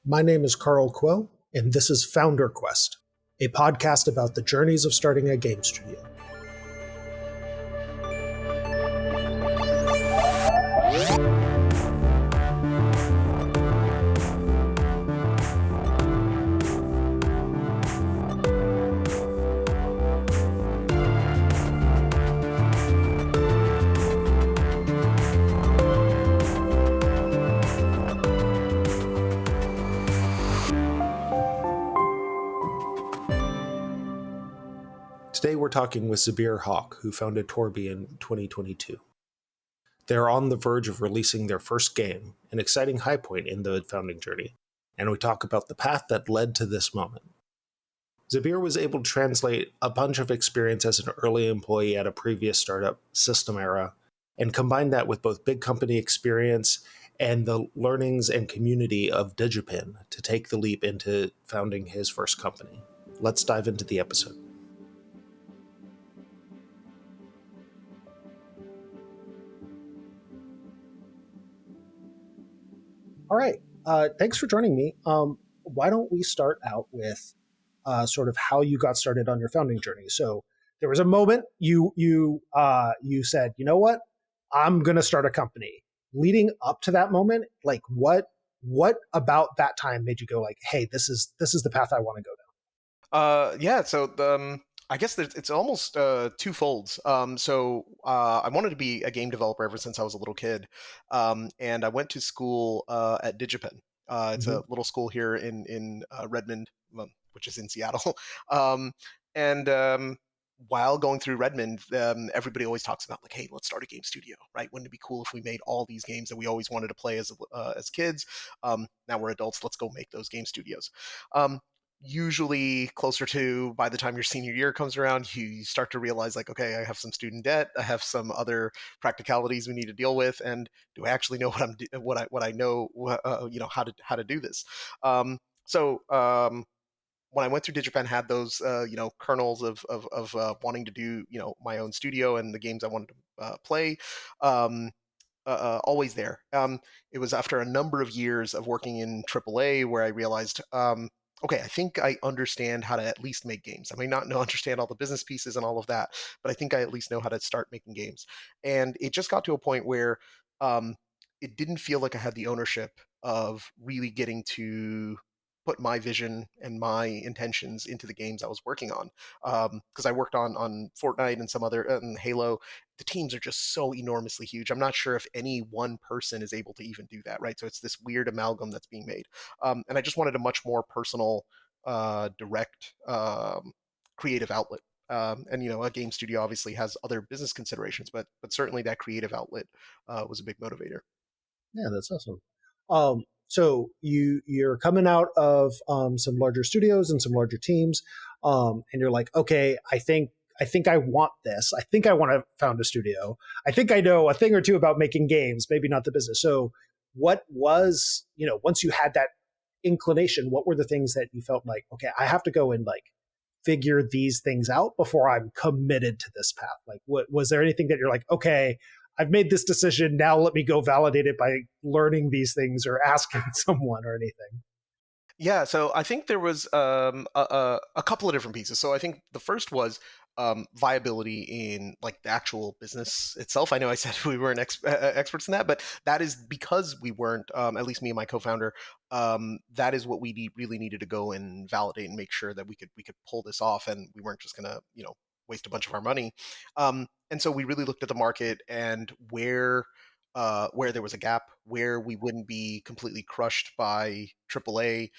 My name is Carl Quo, and this is Founder Quest, a podcast about the journeys of starting a game studio. Today we're talking with Zabir Hoque, who founded Torbie in 2022. They're on the verge of releasing their first game, an exciting high point in the founding journey, and we talk about the path that led to this moment. Zabir was able to translate a bunch of experience as an early employee at a previous startup, System Era, and combine that with both big company experience and the learnings and community of digipen to take the leap into founding his first company. Let's dive into the episode. All right. Thanks for joining me. Why don't we start out with sort of how you got started on your founding journey? So there was a moment you said, you know what, I'm going to start a company. Leading up to that moment, like what about that time made you go like, hey, this is the path I want to go down? So I guess it's almost twofolds. I wanted to be a game developer ever since I was a little kid, and I went to school at Digipen. It's a little school here in Redmond, which is in Seattle. um, and while going through Redmond, everybody always talks about like, hey, let's start a game studio, right? Wouldn't it be cool if we made all these games that we always wanted to play as kids? Now we're adults, let's go make those game studios. Usually closer to by the time your senior year comes around, you start to realize like, okay, I have some student debt, I have some other practicalities we need to deal with, and do I actually know what I know, how to do this? When I went through digipen, had those kernels of wanting to do my own studio and the games I wanted to play. Always there. It was after a number of years of working in AAA where I realized, okay, I think I understand how to at least make games. I may not understand all the business pieces and all of that, but I think I at least know how to start making games. And it just got to a point where it didn't feel like I had the ownership of really getting to put my vision and my intentions into the games I was working on. Because I worked on Fortnite and some other and Halo. The teams are just so enormously huge. I'm not sure if any one person is able to even do that, right? So it's this weird amalgam that's being made. And I just wanted a much more personal, direct, creative outlet. And a game studio obviously has other business considerations, but certainly that creative outlet was a big motivator. Yeah, that's awesome. So you're coming out of some larger studios and some larger teams, and you're like, okay, I think I want this. I think I want to found a studio. I think I know a thing or two about making games, maybe not the business. So what was, once you had that inclination, what were the things that you felt like, okay, I have to go and like figure these things out before I'm committed to this path? Like, what was there anything that you're like, okay, I've made this decision. Now let me go validate it by learning these things or asking someone or anything? Yeah, so I think there was a couple of different pieces. So I think the first was viability in like the actual business itself. I know I said we weren't experts in that, but that is because we weren't. At least me and my co-founder. That is what we really needed to go and validate and make sure that we could pull this off, and we weren't just gonna waste a bunch of our money. And so we really looked at the market and where there was a gap, where we wouldn't be completely crushed by AAA,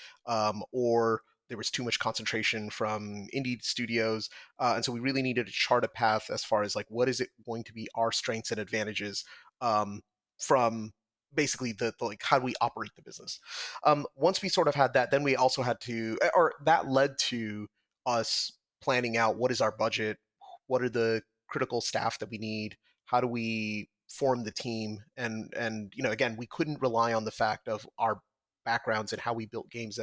or there was too much concentration from indie studios. And so we really needed to chart a path as far as like, what is it going to be our strengths and advantages from basically the like, how do we operate the business? Once we sort of had that, then we also had to, or that led to us planning out what is our budget, what are the critical staff that we need, how do we form the team, and again, we couldn't rely on the fact of our backgrounds and how we built games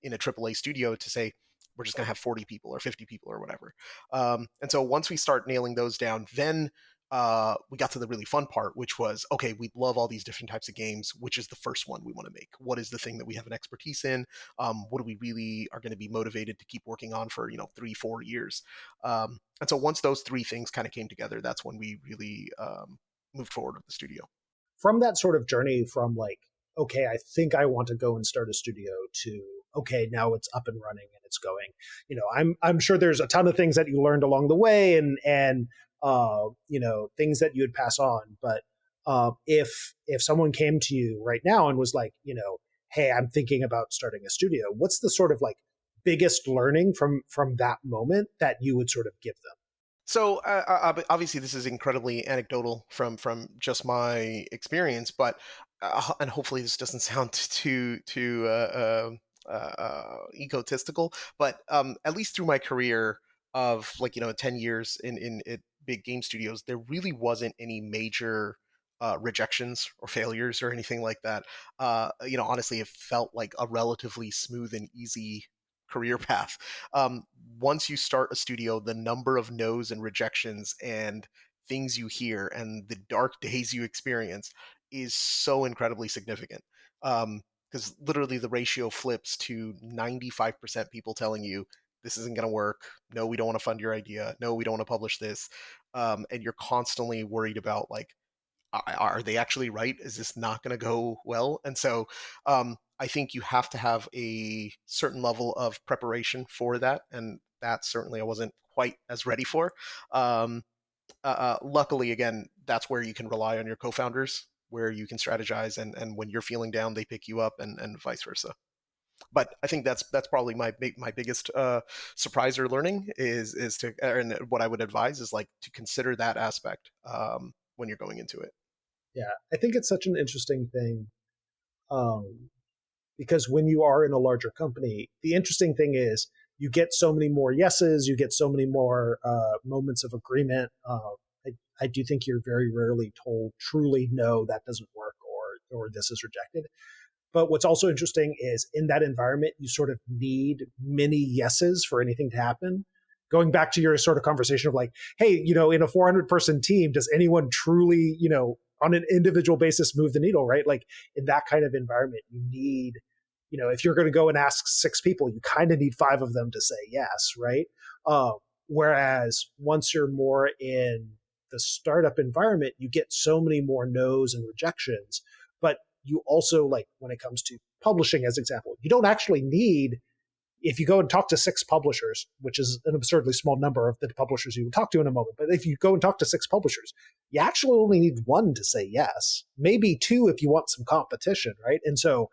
in a AAA studio to say we're just going to have 40 people or 50 people or whatever. And so once we start nailing those down, then we got to the really fun part, which was okay, we love all these different types of games. Which is the first one we want to make? What is the thing that we have an expertise in? What do we really are going to be motivated to keep working on for 3-4 years? And so once those three things kind of came together, that's when we really moved forward with the studio. From that sort of journey from like, okay, I think I want to go and start a studio to okay, now it's up and running and it's going. I'm sure there's a ton of things that you learned along the way and things that you would pass on. But if someone came to you right now and was like, hey, I'm thinking about starting a studio, what's the sort of like biggest learning from that moment that you would sort of give them? So obviously, this is incredibly anecdotal from just my experience, but and hopefully this doesn't sound too egotistical. But at least through my career of 10 years in big game studios, there really wasn't any major rejections or failures or anything like that. Honestly, it felt like a relatively smooth and easy career path. um, Once you start a studio, the number of no's and rejections and things you hear and the dark days you experience is so incredibly significant. Because literally the ratio flips to 95% people telling you this isn't going to work. No, we don't want to fund your idea. No, we don't want to publish this. And you're constantly worried about like, are they actually right? Is this not going to go well? And so I think you have to have a certain level of preparation for that. And that certainly I wasn't quite as ready for. Um, Luckily, again, that's where you can rely on your co founders, where you can strategize. And when you're feeling down, they pick you up and vice versa. But I think that's probably my biggest surprise or learning is to, and what I would advise is like to consider that aspect when you're going into it. Yeah, I think it's such an interesting thing. Um, because when you are in a larger company, the interesting thing is you get so many more yeses, you get so many more moments of agreement. I do think you're very rarely told truly no, that doesn't work, or this is rejected. But what's also interesting is in that environment, you sort of need many yeses for anything to happen. Going back to your sort of conversation of like, hey, in a 400-person team, does anyone truly, on an individual basis move the needle, right? Like in that kind of environment, you need, if you're going to go and ask six people, you kind of need five of them to say yes, right? Whereas once you're more in the startup environment, you get so many more no's and rejections. But you also, like when it comes to publishing as example, you don't actually need, if you go and talk to six publishers, which is an absurdly small number of the publishers you would talk to in a moment, but if you go and talk to six publishers, you actually only need one to say yes, maybe two if you want some competition, right? And so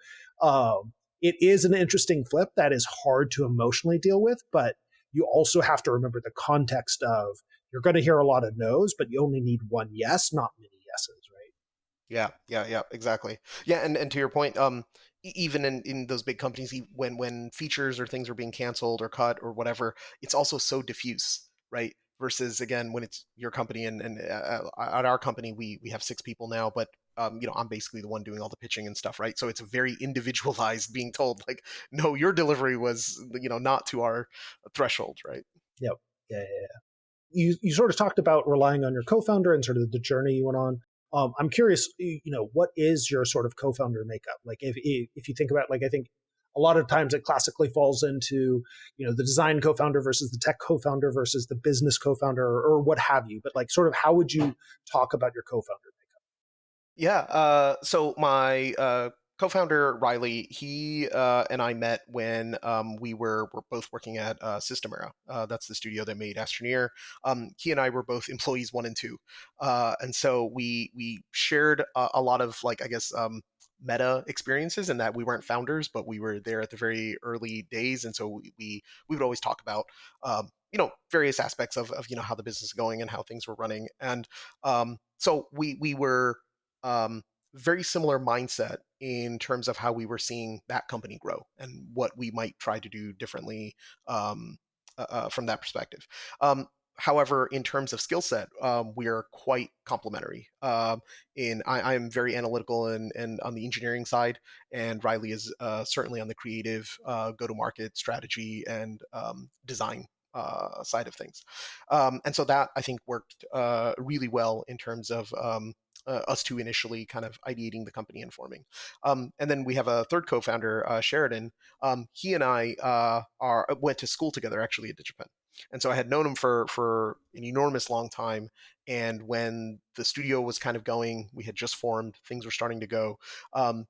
it is an interesting flip that is hard to emotionally deal with, but you also have to remember the context of you're going to hear a lot of no's, but you only need one yes, not many yeses, right? Yeah, yeah, yeah, exactly. Yeah, and to your point, even in those big companies, when features or things are being canceled or cut or whatever, it's also so diffuse, right? Versus again, when it's your company and at our company, we have 6 people now, but I'm basically the one doing all the pitching and stuff, right? So it's very individualized, being told like, no, your delivery was not to our threshold, right? Yep. Yeah, yeah, yeah. You sort of talked about relying on your co-founder and sort of the journey you went on. I'm curious, what is your sort of co-founder makeup? Like if you think about, like, I think a lot of times it classically falls into, the design co-founder versus the tech co-founder versus the business co-founder or what have you. But like, sort of, how would you talk about your co-founder makeup? Yeah. So my co-founder Riley, he and I met when we were both working at System Era. That's the studio that made Astroneer. He and I were both employees 1 and 2, and so we shared a lot of like I guess meta experiences in that we weren't founders, but we were there at the very early days, and so we would always talk about various aspects of how the business is going and how things were running, and so we were um, very similar mindset in terms of how we were seeing that company grow and what we might try to do differently from that perspective. However, in terms of skill set, we are quite complementary. I'm very analytical and on the engineering side, and Riley is certainly on the creative, go-to-market strategy and design side of things. And so that I think worked really well in terms of us two initially kind of ideating the company and forming. And then we have a third co-founder, Sheridan. He and I are went to school together actually at digipen. And so I had known him for an enormous long time. And when the studio was kind of going, we had just formed, things were starting to go.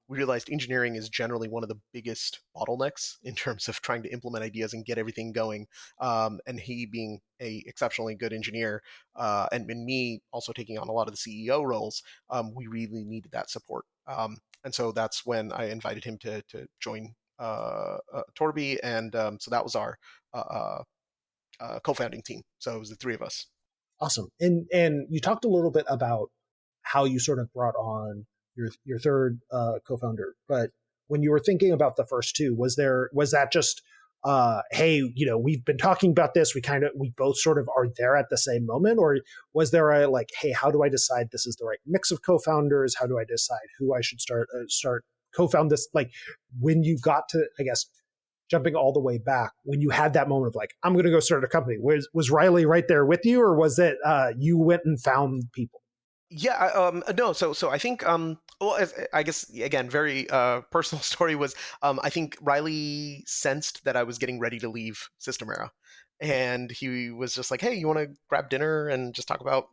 We realized engineering is generally one of the biggest bottlenecks in terms of trying to implement ideas and get everything going. And he being a exceptionally good engineer, and me also taking on a lot of the CEO roles, we really needed that support. And so that's when I invited him to join Torbie, and so that was our co-founding team. So it was the three of us. Awesome. And you talked a little bit about how you sort of brought on your third co-founder, but when you were thinking about the first two, was that just hey, we've been talking about this, we both sort of are there at the same moment, or was there a like, hey, how do I decide this is the right mix of co-founders? How do I decide who I should start co-found this? Like when you got to, I guess, jumping all the way back, when you had that moment of like, I'm going to go start a company, was Riley right there with you, or was it you went and found people? Yeah, no. So I think well, I guess again, very personal story was I think Riley sensed that I was getting ready to leave System Era, and he was just like, "Hey, you want to grab dinner and just talk about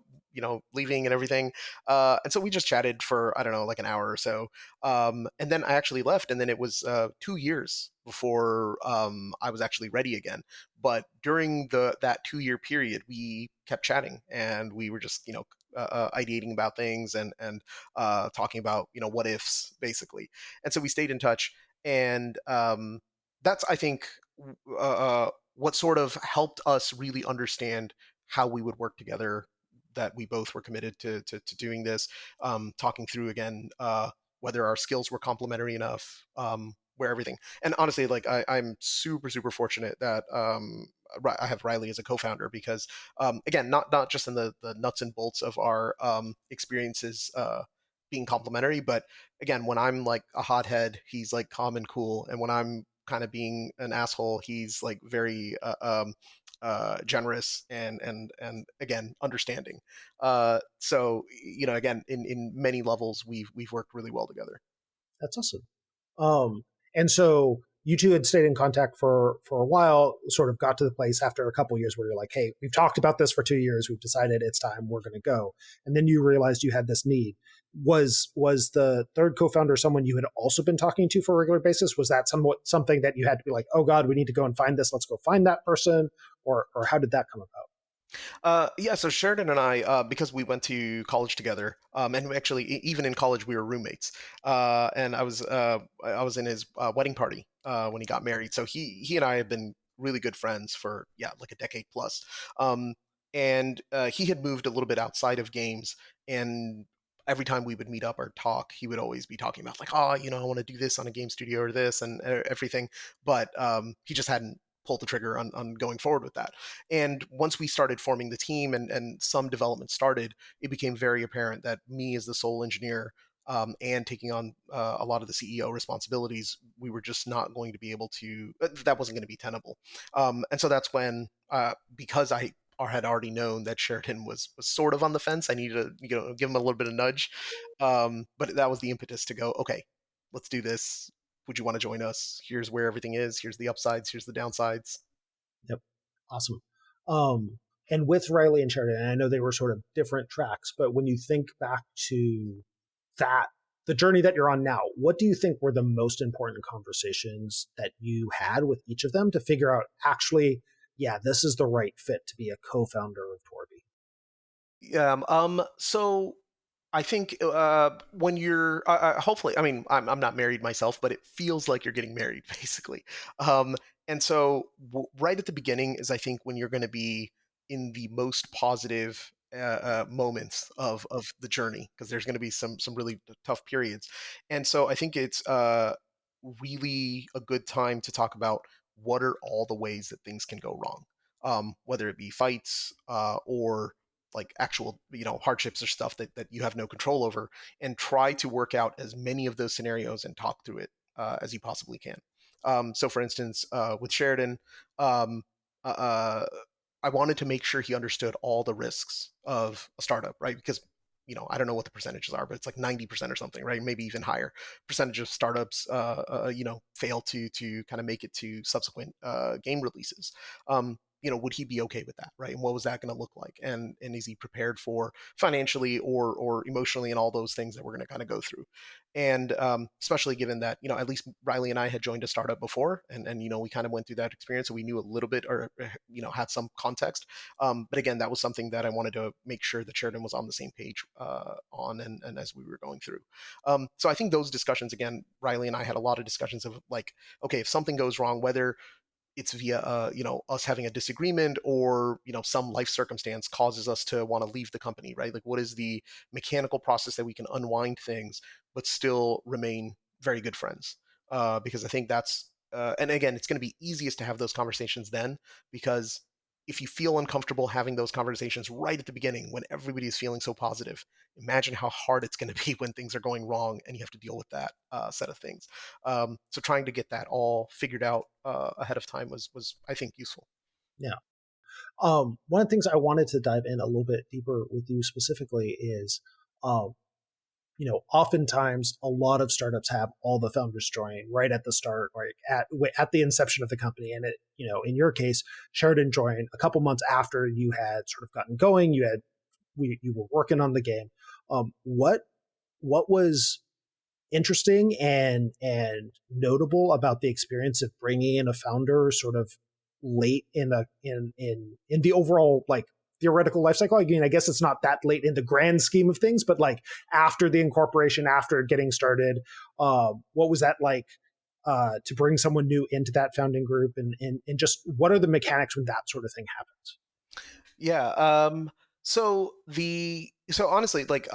leaving and everything?" And so we just chatted for I don't know like an hour or so, and then I actually left, and then it was 2 years before I was actually ready again. But during the that 2 year period, we kept chatting, and we were just ideating about things and talking about what ifs basically. And so we stayed in touch, and that's I think what sort of helped us really understand how we would work together. That we both were committed to doing this, talking through again whether our skills were complementary enough, where everything. And honestly, like I'm super fortunate that I have Riley as a co-founder because again, not just in the nuts and bolts of our experiences being complementary, but again, when I'm like a hothead, he's like calm and cool, and when I'm kind of being an asshole, he's like very generous and again understanding. So again, in many levels, we've worked really well together. That's awesome. Um, and so you two had stayed in contact for a while, sort of got to the place after a couple of years where you're like, hey, we've talked about this for 2 years, we've decided it's time, we're going to go. And then you realized you had this need. Was the third co-founder someone you had also been talking to for a regular basis? Was that something that you had to be like, oh God, we need to go and find this, let's go find that person? Or how did that come about? Yeah, so Sheridan and I, because we went to college together, and we actually, even in college, we were roommates. And I was in his wedding party when he got married. So he and I have been really good friends for yeah, like a decade plus. Um, and he had moved a little bit outside of games, and every time we would meet up or talk, he would always be talking about like, oh, I want to do this on a game studio or this and everything. But he just hadn't pulled the trigger on going forward with that. And once we started forming the team and some development started, it became very apparent that me as the sole engineer and taking on a lot of the CEO responsibilities, we were just not going to be able to, that wasn't going to be tenable. And so that's when, because I had already known that Sheridan was sort of on the fence, I needed to give him a little bit of nudge. But that was the impetus to go, okay, let's do this. Would you want to join us? Here's where everything is. Here's the upsides. Here's the downsides. Yep. Awesome. Um, and with Riley and Sheridan, and I know they were sort of different tracks, but when you think back to that, the journey that you're on now, what do you think were the most important conversations that you had with each of them to figure out actually, yeah, this is the right fit to be a co-founder of Torbie? So I think when you're hopefully, I mean, I'm not married myself, but it feels like you're getting married basically. And so right at the beginning is I think when you're going to be in the most positive moments of the journey because there's going to be some really tough periods. And so I think it's really a good time to talk about what are all the ways that things can go wrong, whether it be fights or like actual hardships or stuff that you have no control over, and try to work out as many of those scenarios and talk through it as you possibly can. So for instance with Sheridan, um, uh, I wanted to make sure he understood all the risks of a startup, right? Because I don't know what the percentages are, but it's like 90% or something, right? Maybe even higher percentage of startups, fail to kind of make it to subsequent game releases. Would he be okay with that, right? And what was that going to look like? And is he prepared for financially or emotionally and all those things that we're going to kind of go through? And especially given that at least Riley and I had joined a startup before, and we kind of went through that experience, so we knew a little bit, or had some context. But again, that was something that I wanted to make sure that Sheridan was on the same page on, and as we were going through. So I think those discussions, again, Riley and I had a lot of discussions of like, okay, if something goes wrong, whether it's via us having a disagreement, or some life circumstance causes us to want to leave the company, right? Like, what is the mechanical process that we can unwind things but still remain very good friends? Because I think that's and again, it's going to be easiest to have those conversations then, because if you feel uncomfortable having those conversations right at the beginning when everybody is feeling so positive, imagine how hard it's going to be when things are going wrong and you have to deal with that set of things. So trying to get that all figured out ahead of time was I think useful. Yeah. One of the things I wanted to dive in a little bit deeper with you specifically is, um, oftentimes a lot of startups have all the founders join right at the start, right at the inception of the company. And in your case, Sheridan joined a couple months after you had sort of gotten going. You were working on the game. What was interesting and notable about the experience of bringing in a founder sort of late in the overall like theoretical life cycle? I mean, I guess it's not that late in the grand scheme of things, but like after the incorporation, after getting started, what was that like to bring someone new into that founding group, and just what are the mechanics when that sort of thing happens? Yeah. So honestly, like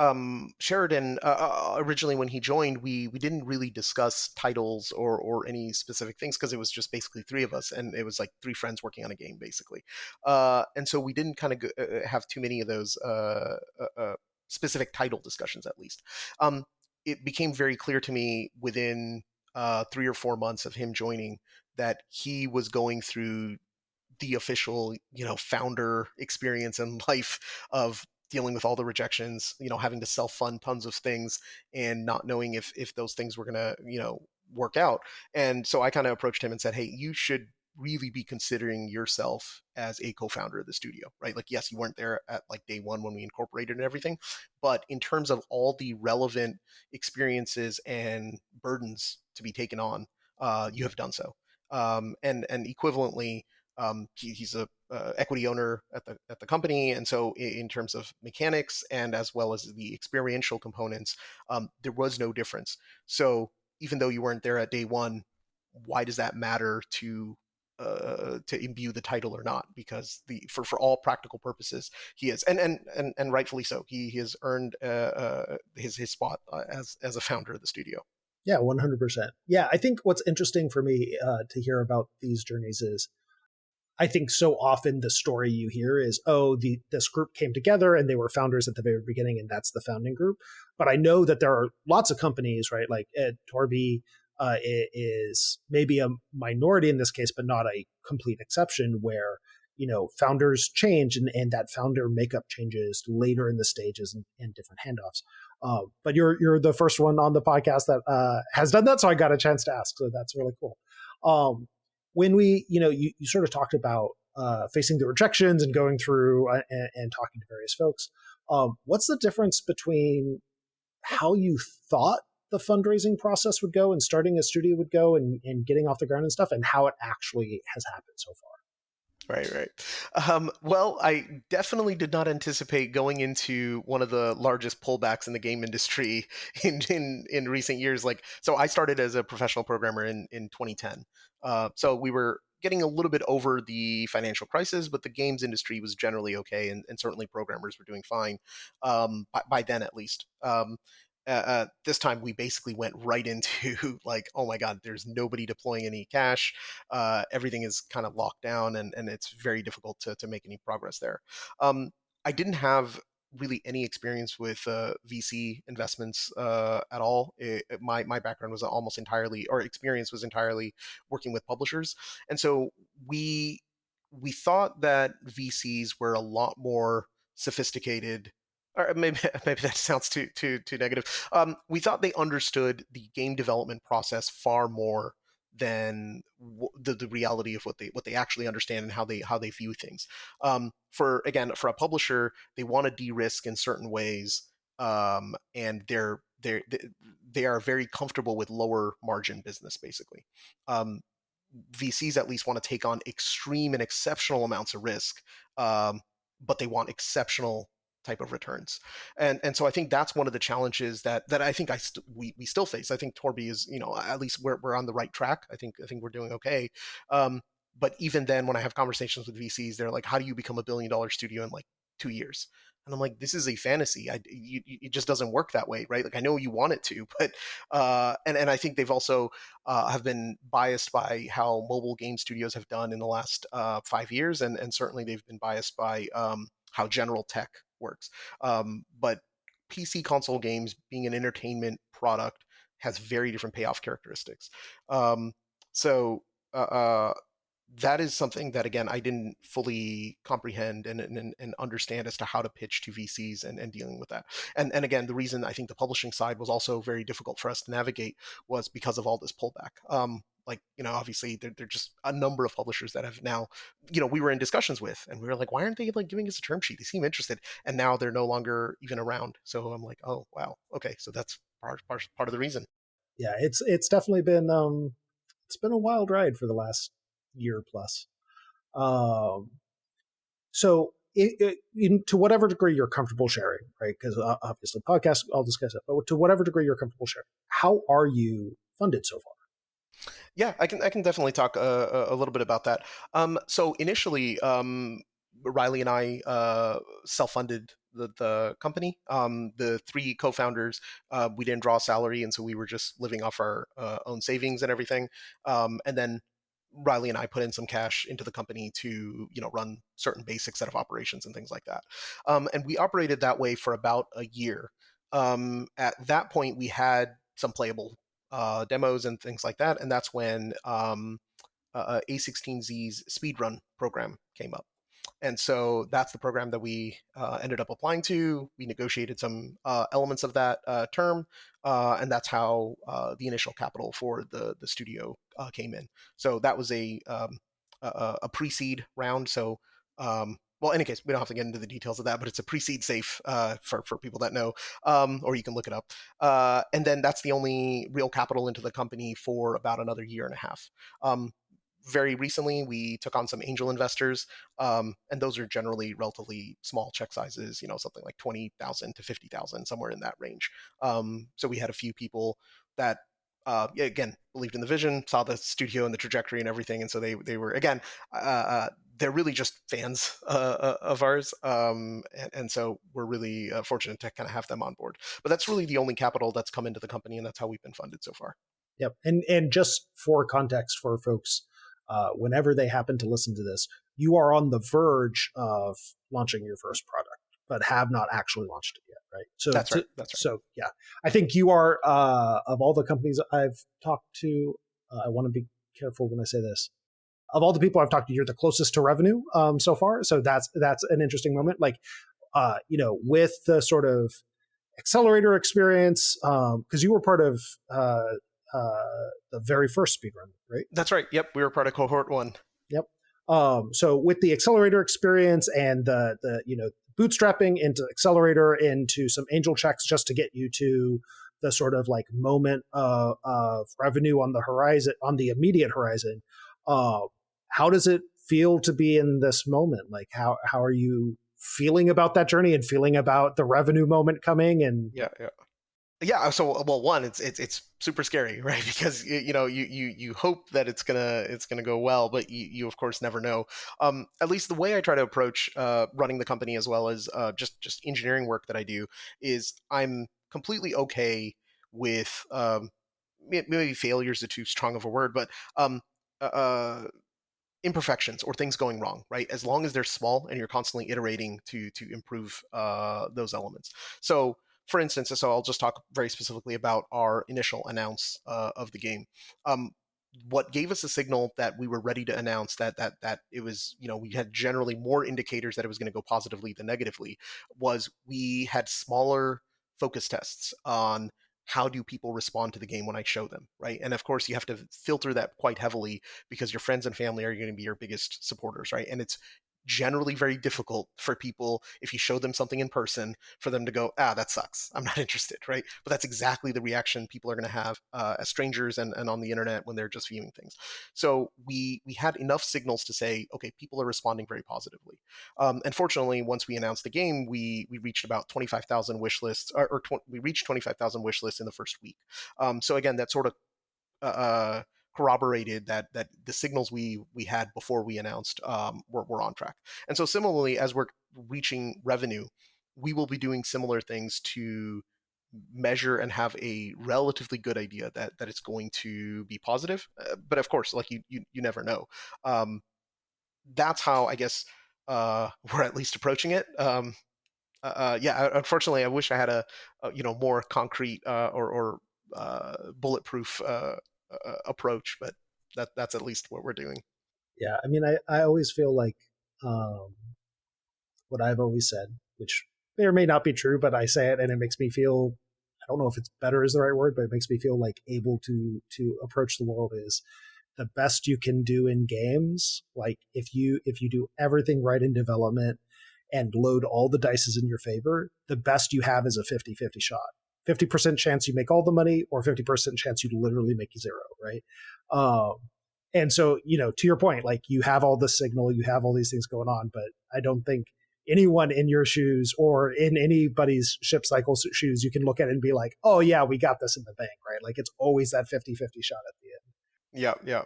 Sheridan, originally when he joined, we didn't really discuss titles or any specific things, because it was just basically three of us, and it was like three friends working on a game basically. And so we didn't kind of have too many of those specific title discussions, at least. Um, it became very clear to me within 3 or 4 months of him joining that he was going through the official, founder experience in life of dealing with all the rejections, having to self fund tons of things and not knowing if those things were going to, work out. And so I kind of approached him and said, "Hey, you should really be considering yourself as a co-founder of the studio, right? Like, yes, you weren't there at like day one when we incorporated and everything, but in terms of all the relevant experiences and burdens to be taken on, you have done so." And equivalently, he's a equity owner at the company, and so in terms of mechanics and as well as the experiential components, there was no difference. So even though you weren't there at day one, why does that matter to imbue the title or not? Because for all practical purposes, he is, and rightfully so. He has earned his spot as a founder of the studio. Yeah, 100%. Yeah, I think what's interesting for me to hear about these journeys is I think so often the story you hear is, oh, this group came together and they were founders at the very beginning, and that's the founding group. But I know that there are lots of companies, right? Like Torbie is maybe a minority in this case, but not a complete exception, where founders change, and that founder makeup changes later in the stages and different handoffs. But you're the first one on the podcast that has done that, so I got a chance to ask. So that's really cool. When you sort of talked about facing the rejections and going through and talking to various folks. What's the difference between how you thought the fundraising process would go and starting a studio would go and getting off the ground and stuff, and how it actually has happened so far? Right, right. Well, I definitely did not anticipate going into one of the largest pullbacks in the game industry in recent years. Like, so I started as a professional programmer in 2010. So we were getting a little bit over the financial crisis, but the games industry was generally okay, and certainly programmers were doing fine by then, at least. This time we basically went right into like, oh my god, there's nobody deploying any cash. Everything is kind of locked down, and it's very difficult to make any progress there. I didn't have really any experience with VC investments at all. My background was almost entirely, or experience was entirely working with publishers, and so we we thought that VCs were a lot more sophisticated, or maybe maybe that sounds too negative. We thought they understood the game development process far more than the reality of what they actually understand and how they view things. For again, for a publisher, they want to de-risk in certain ways, and they are very comfortable with lower margin business, basically. Um, VCs at least want to take on extreme and exceptional amounts of risk, but they want exceptional type of returns. And so I think that's one of the challenges that I think we still face. I think Torbie is, at least we're on the right track. I think we're doing okay. Um, but even then, when I have conversations with VCs, they're like, "How do you become $1 billion studio in like 2 years?" And I'm like, "This is a fantasy. It just doesn't work that way, right? Like I know you want it to, but and I think they've also have been biased by how mobile game studios have done in the last 5 years, and certainly they've been biased by how general tech works. But PC console games, being an entertainment product, has very different payoff characteristics. Um, so uh, uh, that is something that again I didn't fully comprehend and understand as to how to pitch to VCs and dealing with that. And again, the reason I think the publishing side was also very difficult for us to navigate was because of all this pullback. Like, obviously there are just a number of publishers that have now, we were in discussions with, and we were like, why aren't they like giving us a term sheet? They seem interested, and now they're no longer even around. So I'm like, oh wow, okay, so that's part of the reason. Yeah, it's definitely been it's been a wild ride for the last year plus. Um, so to whatever degree you're comfortable sharing, right? Because obviously podcasts, I'll discuss it, but to whatever degree you're comfortable sharing, how are you funded so far? Yeah, I can definitely talk a little bit about that. So initially, Riley and I self-funded the company. The three co-founders, we didn't draw a salary, and so we were just living off our own savings and everything. And then Riley and I put in some cash into the company to run certain basic set of operations and things like that. And we operated that way for about a year. At that point, we had some playable demos and things like that. And that's when A16Z's speedrun program came up. And so that's the program that we ended up applying to. We negotiated some elements of that term, and that's how the initial capital for the studio came in. So that was a pre-seed round. So well, in any case, we don't have to get into the details of that, but it's a pre-seed safe for people that know, or you can look it up. And then that's the only real capital into the company for about another year and a half. Very recently, we took on some angel investors, and those are generally relatively small check sizes, something like 20,000 to 50,000, somewhere in that range. So we had a few people that, yeah, again, believed in the vision, saw the studio and the trajectory and everything, and so they were again, they're really just fans of ours, and so we're really fortunate to kind of have them on board. But that's really the only capital that's come into the company, and that's how we've been funded so far. Yep. And just for context for folks, whenever they happen to listen to this, you are on the verge of launching your first product, but have not actually launched it yet, right? So, That's right. That's right. so yeah, I think you are of all the companies I've talked to. I want to be careful when I say this. Of all the people I've talked to, you're the closest to revenue so far. So that's an interesting moment. Like, with the sort of accelerator experience, because you were part of the very first speedrun, right? That's right. Yep, we were part of cohort one. Yep. So with the accelerator experience and the bootstrapping into accelerator into some angel checks just to get you to the sort of like moment of revenue on the horizon, on the immediate horizon, uh, how does it feel to be in this moment? Like how are you feeling about that journey and feeling about the revenue moment coming? And Yeah, yeah. Yeah, so well, one, it's super scary, right? Because you hope that it's gonna go well, but you of course never know. At least the way I try to approach running the company, as well as just engineering work that I do, is I'm completely okay with maybe failures are too strong of a word, but uh, uh, imperfections or things going wrong, right? As long as they're small and you're constantly iterating to improve those elements. So, for instance, so I'll just talk very specifically about our initial announce of the game. Um, what gave us a signal that we were ready to announce that it was, we had generally more indicators that it was going to go positively than negatively, was we had smaller focus tests on how do people respond to the game when I show them, right? And of course, you have to filter that quite heavily because your friends and family are going to be your biggest supporters, right? And it's generally very difficult for people, if you show them something in person, for them to go, that sucks, I'm not interested, right? But that's exactly the reaction people are going to have as strangers and on the internet when they're just viewing things. So we had enough signals to say, okay, people are responding very positively. And fortunately, once we announced the game, we reached about 25,000 wish lists, we reached 25,000 wish lists in the first week. So again, that sort of corroborated that the signals we had before we announced were on track. And so similarly, as we're reaching revenue, we will be doing similar things to measure and have a relatively good idea that it's going to be positive. But of course, like you never know. Um, that's how I guess we're at least approaching it. Yeah, unfortunately, I wish I had a more concrete or bulletproof approach, but that's at least what we're doing. Yeah, I mean, I always feel like um, what I've always said, which may or may not be true, but I say it and it makes me feel, I don't know if it's better is the right word, but it makes me feel like able to approach the world is the best you can do in games. Like if you do everything right in development and load all the dices in your favor, the best you have is a 50-50 shot. 50% chance you make all the money or 50% chance you literally make zero, right? Um, and so, to your point, like you have all the signal, you have all these things going on, but I don't think anyone in your shoes or in anybody's ship cycle shoes, you can look at it and be like, oh yeah, we got this in the bank, right? Like it's always that 50-50 shot at the end. Yeah, yeah.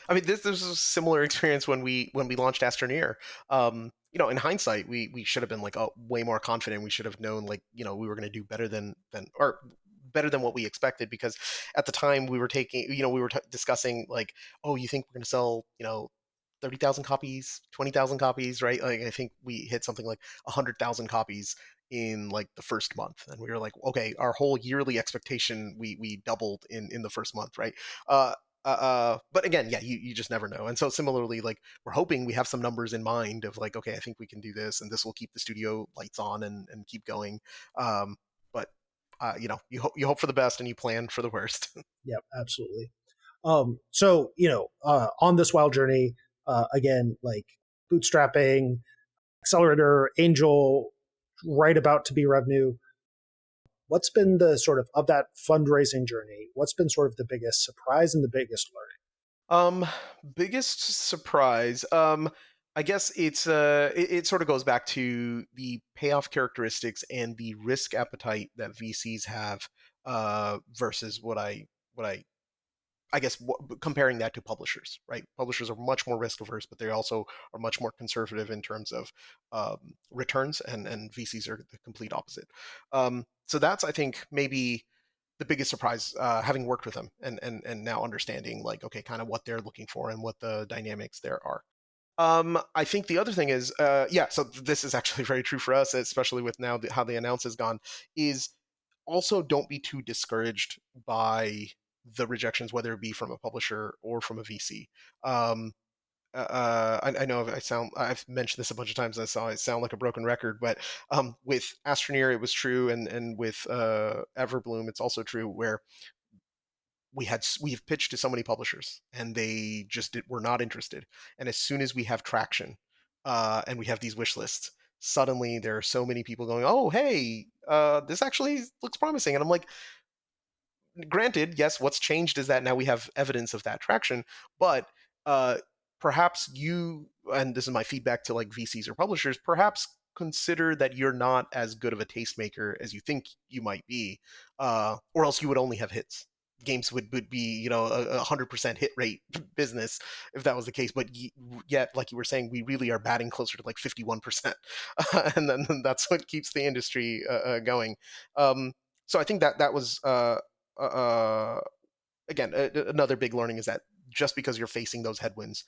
I mean, this is a similar experience when we launched Astroneer. In hindsight, we should have been like way more confident. We should have known like we were going to do better than or better than what we expected, because at the time we were taking we were discussing like, oh, you think we're going to sell 30,000 copies, 20,000 copies, right? Like I think we hit something like 100,000 copies in like the first month, and we were like, okay, our whole yearly expectation we doubled in the first month, right? Uh, but again, yeah, you just never know. And so similarly, like we're hoping we have some numbers in mind of like, okay, I think we can do this, and this will keep the studio lights on and keep going. But you hope for the best and you plan for the worst. Yep, absolutely. So on this wild journey, again, like bootstrapping, accelerator, angel, right about to be revenue. What's been the sort of that fundraising journey? What's been sort of the biggest surprise and the biggest learning? Um, Biggest surprise. I guess it sort of goes back to the payoff characteristics and the risk appetite that VCs have versus what I guess comparing that to publishers, right? Publishers are much more risk averse, but they also are much more conservative in terms of returns, and VCs are the complete opposite. So that's, I think, maybe the biggest surprise, having worked with them and now understanding like, okay, kind of what they're looking for and what the dynamics there are. I think the other thing is, yeah. So this is actually very true for us, especially with now how the announce has gone. Is also don't be too discouraged by the rejections, whether it be from a publisher or from a VC. Um, I know I've mentioned this a bunch of times. I sound like a broken record, but with Astroneer, it was true, and with Everbloom, it's also true, where we've pitched to so many publishers and they were not interested. And as soon as we have traction, and we have these wish lists, suddenly there are so many people going, oh, hey, this actually looks promising. And I'm like, granted, yes, what's changed is that now we have evidence of that traction, but uh, perhaps you, and this is my feedback to like VCs or publishers, perhaps consider that you're not as good of a tastemaker as you think you might be, or else you would only have hits. Games would be, 100% hit rate business if that was the case. But yet, like you were saying, we really are batting closer to like 51%, and then that's what keeps the industry going. So I think that was uh, again, another big learning is that just because you're facing those headwinds,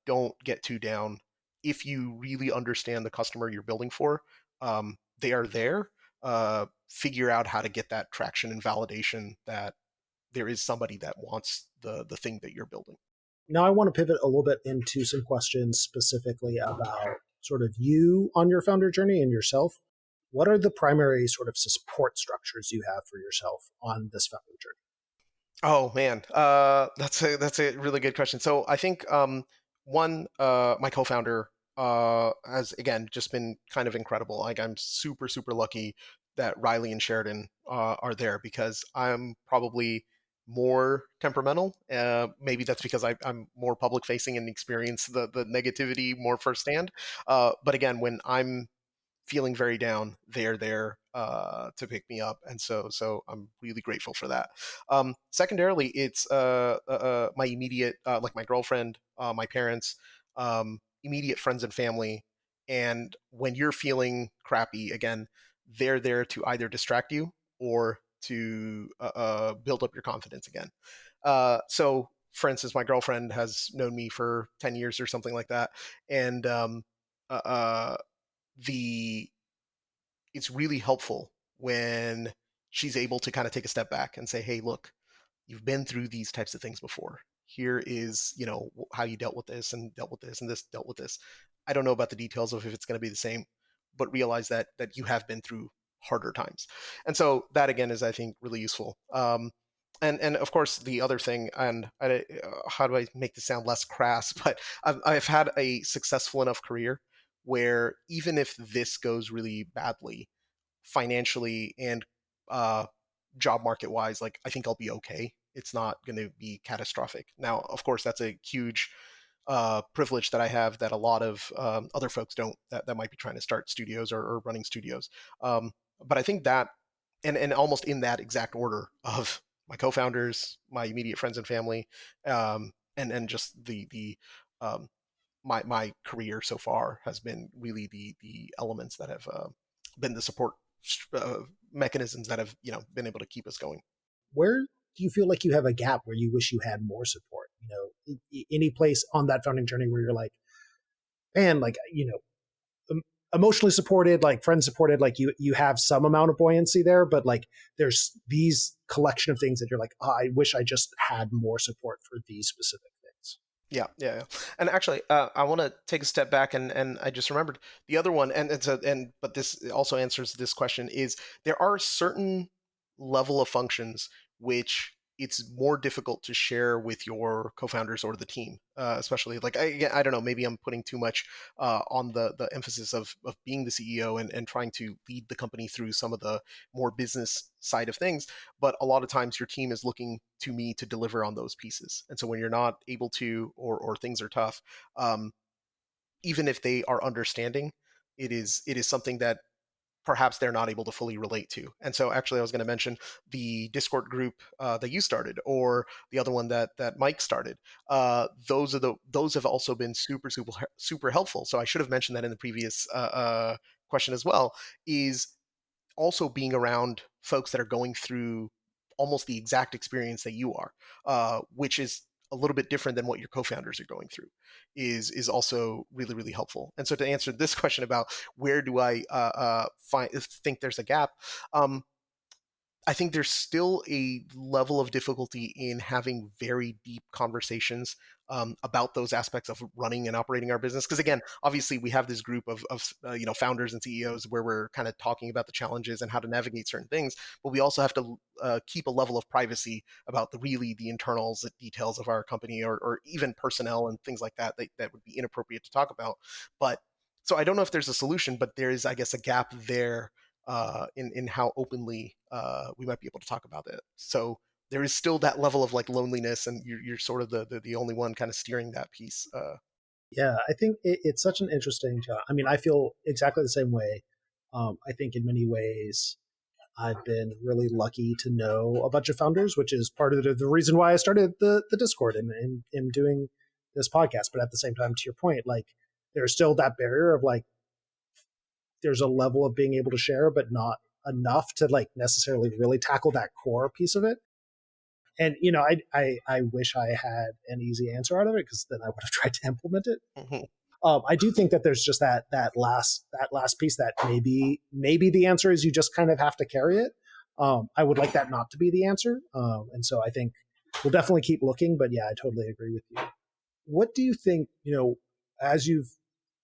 don't get too down. If you really understand the customer you're building for, they are there. Figure out how to get that traction and validation that there is somebody that wants the thing that you're building. Now I want to pivot a little bit into some questions specifically about sort of you on your founder journey and yourself. What are the primary sort of support structures you have for yourself on this founder journey? Oh man, that's a really good question. So I think one, my co-founder has again just been kind of incredible. Like I'm super lucky that Riley and Sheridan are there because I'm probably more temperamental. Maybe that's because I'm more public facing and experience the negativity more firsthand. But again, when I'm feeling very down, they're there to pick me up, and so I'm really grateful for that. Secondarily, it's my immediate, like my girlfriend, my parents, immediate friends and family. And when you're feeling crappy, again, they're there to either distract you or to build up your confidence again. So, for instance, my girlfriend has known me for 10 years or something like that, and uh, uh, the it's really helpful when she's able to kind of take a step back and say, "Hey, look, you've been through these types of things before. Here is, how you dealt with this and dealt with this and this dealt with this. I don't know about the details of if it's going to be the same, but realize that you have been through harder times." And so that again is, I think, really useful. And of course the other thing, and how do I make this sound less crass? But I've had a successful enough career where even if this goes really badly, financially and uh, job market wise, like I think I'll be okay. It's not going to be catastrophic. Now, of course, that's a huge privilege that I have that a lot of other folks don't. That might be trying to start studios or running studios. Um, but I think that, and almost in that exact order of my co-founders, my immediate friends and family, and just the my career so far has been really the elements that have been the support uh, mechanisms that have been able to keep us going. Where do you feel like you have a gap where you wish you had more support? Any place on that founding journey where you're like, man, like, emotionally supported, like friends supported, like you have some amount of buoyancy there, but like there's these collection of things that you're like, oh, I wish I just had more support for these specific things. Yeah. And actually, I want to take a step back, and I just remembered the other one, and but this also answers this question: is there are certain level of functions which it's more difficult to share with your co-founders or the team, especially like I don't know, maybe I'm putting too much on the emphasis of being the CEO and trying to lead the company through some of the more business side of things, but a lot of times your team is looking to me to deliver on those pieces. And so when you're not able to, or things are tough, um, even if they are understanding, it is something that perhaps they're not able to fully relate to. And so actually I was going to mention the Discord group that you started, or the other one that Mike started. Those have also been super helpful. So I should have mentioned that in the previous question as well, is also being around folks that are going through almost the exact experience that you are, which is a little bit different than what your co-founders are going through, is also really helpful. And so to answer this question about where do I think there's a gap, um, I think there's still a level of difficulty in having very deep conversations about those aspects of running and operating our business. Because again, obviously, we have this group of founders and CEOs where we're kind of talking about the challenges and how to navigate certain things, but we also have to keep a level of privacy about the internals, the details of our company, or even personnel and things like that would be inappropriate to talk about. But so I don't know if there's a solution, but there is, I guess, a gap there in how openly we might be able to talk about it. So there is still that level of like loneliness, and you're sort of the only one kind of steering that piece. Yeah, I think it's such an interesting job. I mean, I feel exactly the same way. I think in many ways, I've been really lucky to know a bunch of founders, which is part of the reason why I started the Discord and doing this podcast. But at the same time, to your point, like there's still that barrier of like there's a level of being able to share, but not enough to like necessarily really tackle that core piece of it. And I wish I had an easy answer out of it because then I would have tried to implement it. Mhm. I do think that there's just that last piece that maybe the answer is you just kind of have to carry it. I would like that not to be the answer. And so I think we'll definitely keep looking, but yeah, I totally agree with you. What do you think, as you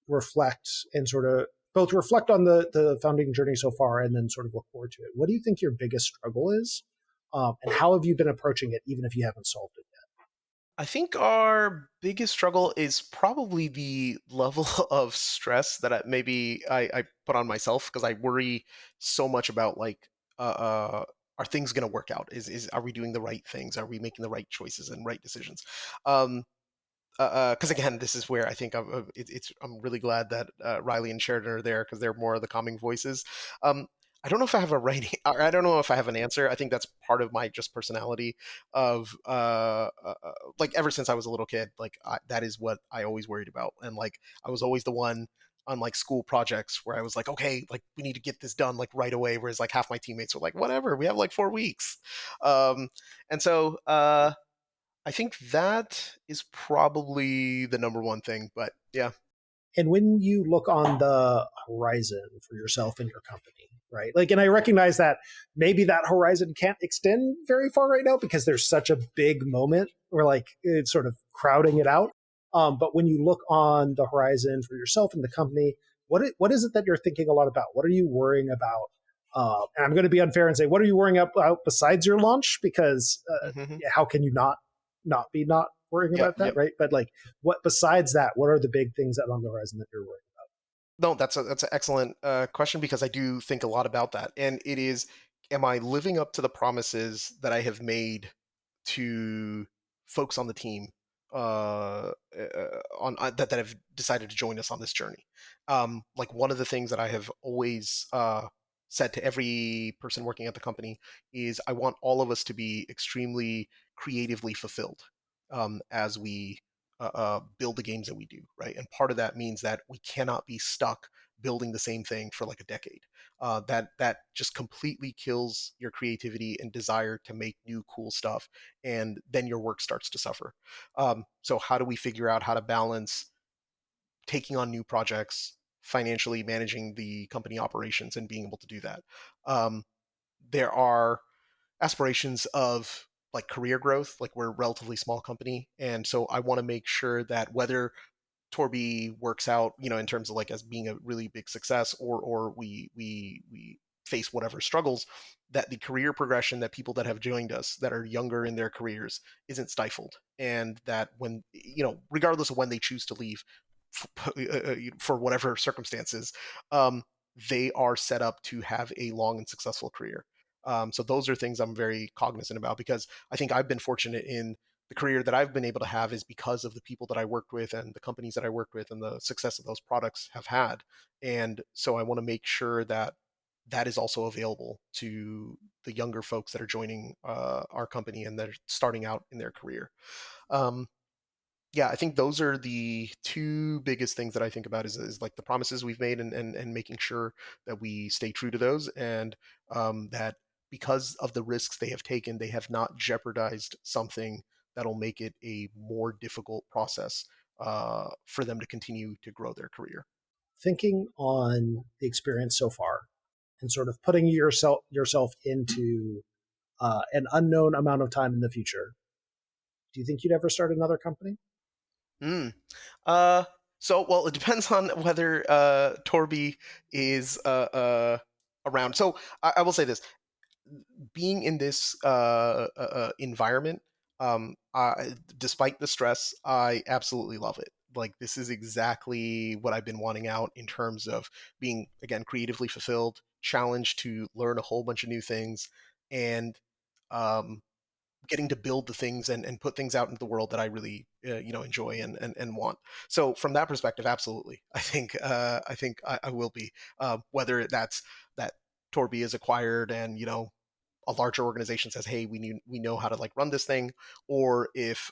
reflect and sort of both reflect on the founding journey so far and then sort of look forward to it, what do you think your biggest struggle is? And how have you been approaching it, even if you haven't solved it yet? I think our biggest struggle is probably the level of stress that I put on myself because I worry so much about like are things going to work out? Is are we doing the right things? Are we making the right choices and right decisions? Um, because again, this is where I think I'm really glad that Riley and Sheridan are there because they're more of the calming voices. Um, I don't know if I have a right, or I don't know if I have an answer. I think that's part of my just personality of like ever since I was a little kid, like that is what I always worried about, and like I was always the one on like school projects where I was like, okay, like we need to get this done like right away, whereas like half my teammates were like, whatever, we have like 4 weeks, um, and so I think that is probably the number one thing. But yeah. And when you look on the horizon for yourself and your company, right? Like, and I recognize that maybe that horizon can't extend very far right now because there's such a big moment where like it's sort of crowding it out. But when you look on the horizon for yourself and the company, what is it that you're thinking a lot about? What are you worrying about? And I'm going to be unfair and say, what are you worrying about besides your launch? Because Hmm. how can you not be not worrying Yep. about that, Yep. right? But like, what besides that? What are the big things that are on the horizon that you're worried No, that's an excellent question because I do think a lot about that, and it is, am I living up to the promises that I have made to folks on the team on that have decided to join us on this journey. Like one of the things that I have always said to every person working at the company is I want all of us to be extremely creatively fulfilled as we build the games that we do, right? And part of that means that we cannot be stuck building the same thing for like a decade. That just completely kills your creativity and desire to make new cool stuff, and then your work starts to suffer. So how do we figure out how to balance taking on new projects, financially managing the company operations, and being able to do that? There are aspirations of like career growth. Like we're a relatively small company, and so I want to make sure that whether Torbie works out, in terms of like as being a really big success, or we face whatever struggles, that the career progression that people that have joined us that are younger in their careers isn't stifled, and that when regardless of when they choose to leave for whatever circumstances, um, they are set up to have a long and successful career. So those are things I'm very cognizant about because I think I've been fortunate in the career that I've been able to have is because of the people that I worked with and the companies that I worked with and the success that those products have had. And so I want to make sure that that is also available to the younger folks that are joining our company and they're starting out in their career. Um, yeah, I think those are the two biggest things that I think about is like the promises we've made and making sure that we stay true to those and that because of the risks they have taken, they have not jeopardized something that'll make it a more difficult process for them to continue to grow their career. thinking on the experience so far and sort of putting yourself into an unknown amount of time in the future, do you think you'd ever start another company? Mm. Uh, so, well, it depends on whether Torbie is around. So, I will say this: being in this environment, despite the stress, I absolutely love it. Like this is exactly what I've been wanting out in terms of being again creatively fulfilled, challenged to learn a whole bunch of new things, and um, getting to build the things and put things out into the world that I really enjoy and want. So from that perspective, absolutely, I think I will be whether that's that Torbie is acquired and a larger organization says, "Hey, we know how to like run this thing," or if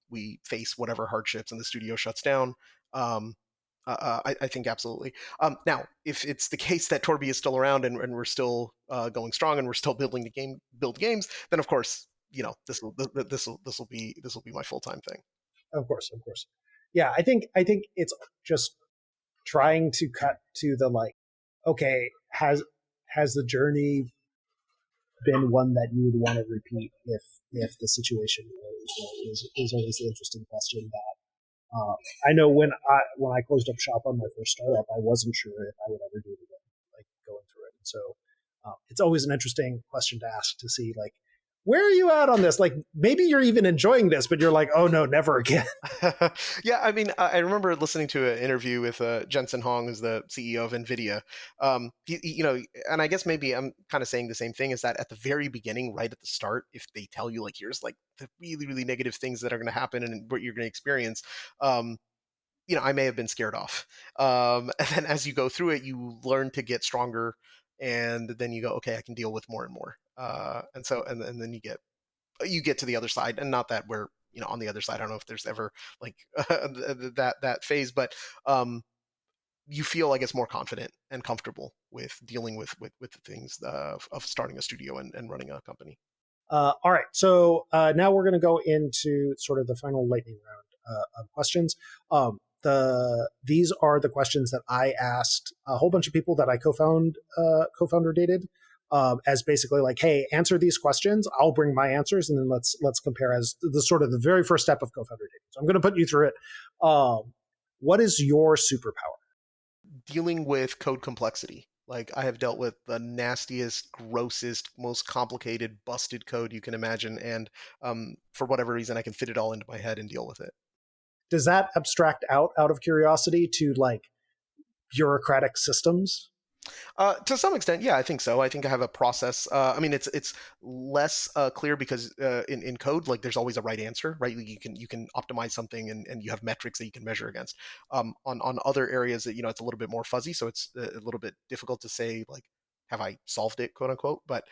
we face whatever hardships and the studio shuts down. Um, I think absolutely. Now, if it's the case that Torbie is still around and we're still going strong and we're still build games, then of course, this will be my full time thing. Of course, of course. Yeah, I think it's just trying to cut to the like, okay, has the journey been one that you would want to repeat if the situation is always the interesting question that I know when I closed up shop on my first startup, I wasn't sure if I would ever do it again, like going through it. And so it's always an interesting question to ask to see like, where are you at on this? Like maybe you're even enjoying this, but you're like, oh no, never again. Yeah, I mean, I remember listening to an interview with Jensen Huang, who's the CEO of NVIDIA. And I guess maybe I'm kind of saying the same thing, is that at the very beginning, right at the start, if they tell you like, here's like the really, really negative things that are going to happen and what you're going to experience, um, I may have been scared off. And then as you go through it, you learn to get stronger, and then you go, okay, I can deal with more and more. And then you get to the other side, and not that we're on the other side. I don't know if there's ever like that phase, but you feel, I guess, more confident and comfortable with dealing with the things of starting a studio and running a company. All right, so now we're going to go into sort of the final lightning round of questions. These are the questions that I asked a whole bunch of people that I co-founder dated, as basically like, hey, answer these questions. I'll bring my answers, and then let's compare as the sort of the very first step of co-founder dating. So I'm going to put you through it. What is your superpower? Dealing with code complexity. Like, I have dealt with the nastiest, grossest, most complicated, busted code you can imagine, and for whatever reason, I can fit it all into my head and deal with it. Does that abstract out of curiosity to like bureaucratic systems? To some extent, yeah, I think so. I think I have a process. I mean, it's less clear because in code, like there's always a right answer, right? You can optimize something, and you have metrics that you can measure against. On other areas, that it's a little bit more fuzzy, so it's a little bit difficult to say like, have I solved it, quote unquote. But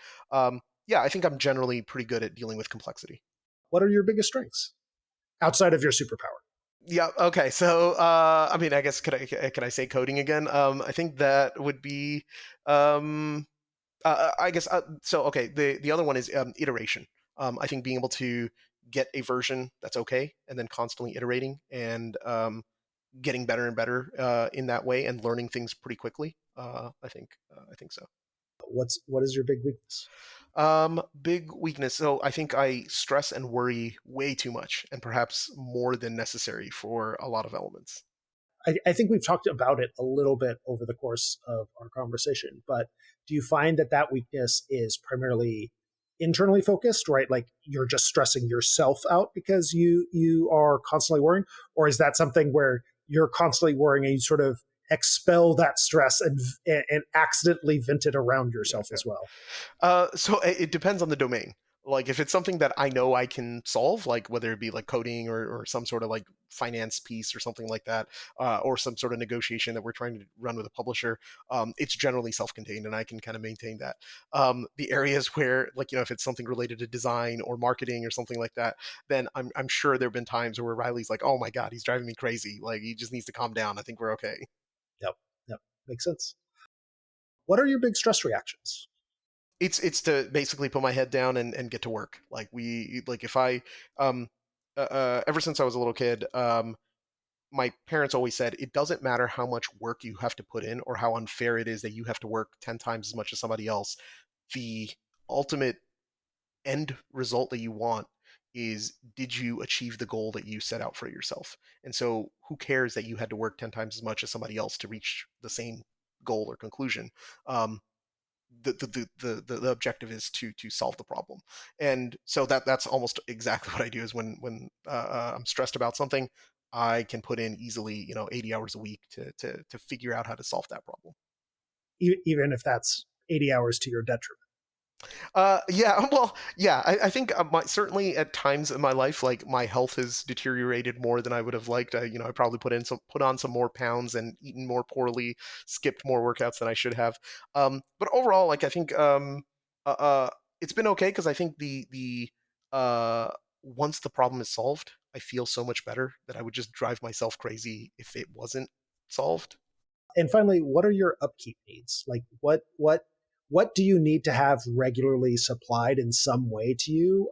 yeah, I think I'm generally pretty good at dealing with complexity. What are your biggest strengths outside of your superpower? Yeah. Okay. So, I mean, I guess could I say coding again? I think that would be. Um, I guess so. Okay, the other one is iteration. I think being able to get a version that's okay, and then constantly iterating and getting better and better in that way, and learning things pretty quickly. I think so. What is your big weakness? Big weakness. So I think I stress and worry way too much, and perhaps more than necessary for a lot of elements. I think we've talked about it a little bit over the course of our conversation, but do you find that weakness is primarily internally focused, right? Like you're just stressing yourself out because you are constantly worrying, or is that something where you're constantly worrying and you sort of expel that stress and accidentally vent it around yourself Yeah. as well? So it depends on the domain. Like if it's something that I know I can solve, like whether it be like coding or some sort of like finance piece or something like that, or some sort of negotiation that we're trying to run with a publisher, it's generally self-contained and I can kind of maintain that. The areas where, like, if it's something related to design or marketing or something like that, then I'm sure there have been times where Riley's like, oh my God, he's driving me crazy. Like he just needs to calm down. I think we're okay. Yep, yep, makes sense. What are your big stress reactions? It's to basically put my head down and get to work. Like if I ever since I was a little kid, my parents always said it doesn't matter how much work you have to put in or how unfair it is that you have to work 10 times as much as somebody else. The ultimate end result that you want is, did you achieve the goal that you set out for yourself? And so who cares that you had to work 10 times as much as somebody else to reach the same goal or conclusion? um, the objective is to solve the problem. And so that's almost exactly what I do, is when I'm stressed about something, I can put in easily 80 hours a week to figure out how to solve that problem. Even if that's 80 hours to your detriment. Yeah, well, yeah, I think certainly at times in my life, like my health has deteriorated more than I would have liked. I probably put on some more pounds and eaten more poorly, skipped more workouts than I should have. But overall, like I think uh, uh, it's been okay, because I think the once the problem is solved, I feel so much better that I would just drive myself crazy if it wasn't solved. And finally, what are your upkeep needs? Like what do you need to have regularly supplied in some way to you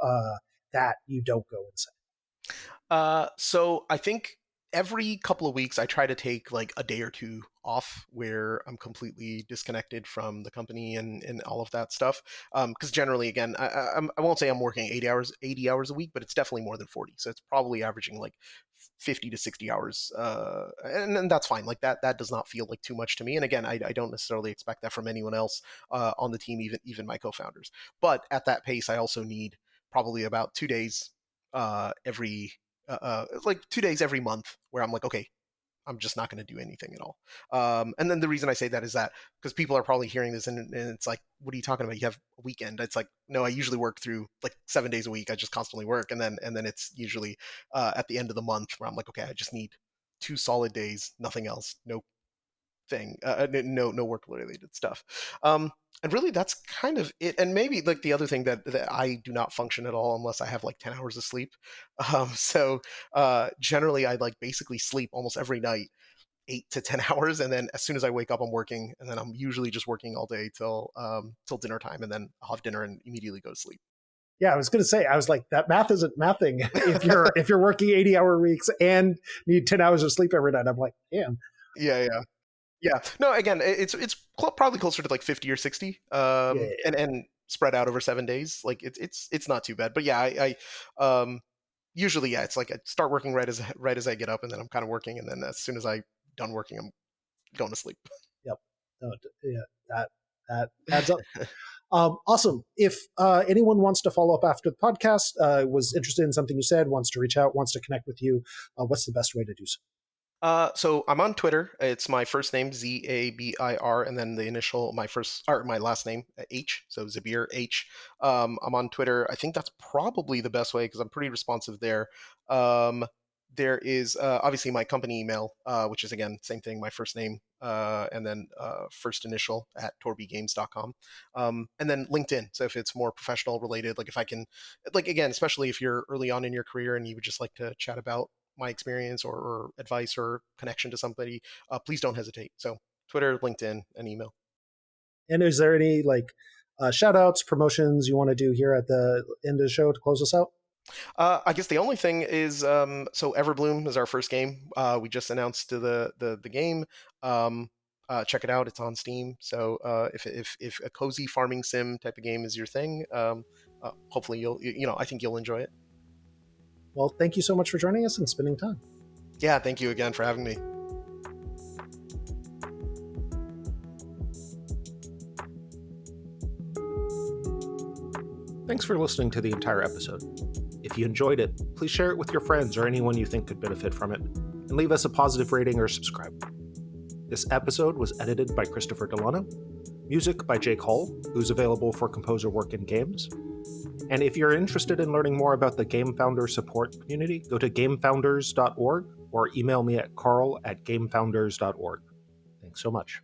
that you don't go insane? So I think every couple of weeks I try to take like a day or two off where I'm completely disconnected from the company and all of that stuff. Because generally, again, I won't say I'm working 80 hours a week, but it's definitely more than 40. So it's probably averaging like 50 to 60 hours, and that's fine. Like that does not feel like too much to me. And again, I don't necessarily expect that from anyone else on the team, even my co-founders. But at that pace, I also need probably about 2 days every like 2 days every month where I'm like, okay, I'm just not going to do anything at all. And then the reason I say that is that because people are probably hearing this and it's like, what are you talking about? You have a weekend. It's like, no, I usually work through like 7 days a week. I just constantly work. And then it's usually at the end of the month where I'm like, okay, I just need 2 solid days, nothing else, no thing, no work related stuff. And really that's kind of it. And maybe like the other thing that I do not function at all unless I have like 10 hours of sleep. So generally I like basically sleep almost every night 8 to 10 hours, and then as soon as I wake up I'm working, and then I'm usually just working all day till dinner time, and then I'll have dinner and immediately go to sleep. Yeah, I was going to say, I was like, that math isn't mathing. If you're working 80-hour weeks and need 10 hours of sleep every night, I'm like, damn. Yeah. Yeah. No, again, probably closer to like 50 or 60, Yeah, and spread out over 7 days. Like it's not too bad. But yeah, usually, yeah, it's like I start working right as I get up, and then I'm kind of working, and then as soon as I done working, I'm going to sleep. yep. No, yeah, that adds up. Awesome. If anyone wants to follow up after the podcast, was interested in something you said, wants to reach out, wants to connect with you, what's the best way to do so? So I'm on Twitter. It's my first name Zabir, and then the initial my last name H. So Zabir H. I'm on Twitter. I think that's probably the best way because I'm pretty responsive there. There is obviously my company email, which is again same thing, my first name and then first initial at torbiegames.com. And then LinkedIn. So if it's more professional related, like if I can, like again, especially if you're early on in your career and you would just like to chat about my experience or advice or connection to somebody, please don't hesitate. So Twitter, LinkedIn, and email. And is there any like shout outs, promotions you want to do here at the end of the show to close us out? I guess the only thing is, so Everbloom is our first game. We just announced the game. Check it out; it's on Steam. So if a cozy farming sim type of game is your thing, hopefully I think you'll enjoy it. Well, thank you so much for joining us and spending time. Yeah, thank you again for having me. Thanks for listening to the entire episode. If you enjoyed it, please share it with your friends or anyone you think could benefit from it, and leave us a positive rating or subscribe. This episode was edited by Christopher Delano, music by Jake Hull, who's available for composer work in games. And if you're interested in learning more about the Game Founders support community, go to gamefounders.org or email me at carl@gamefounders.org. Thanks so much.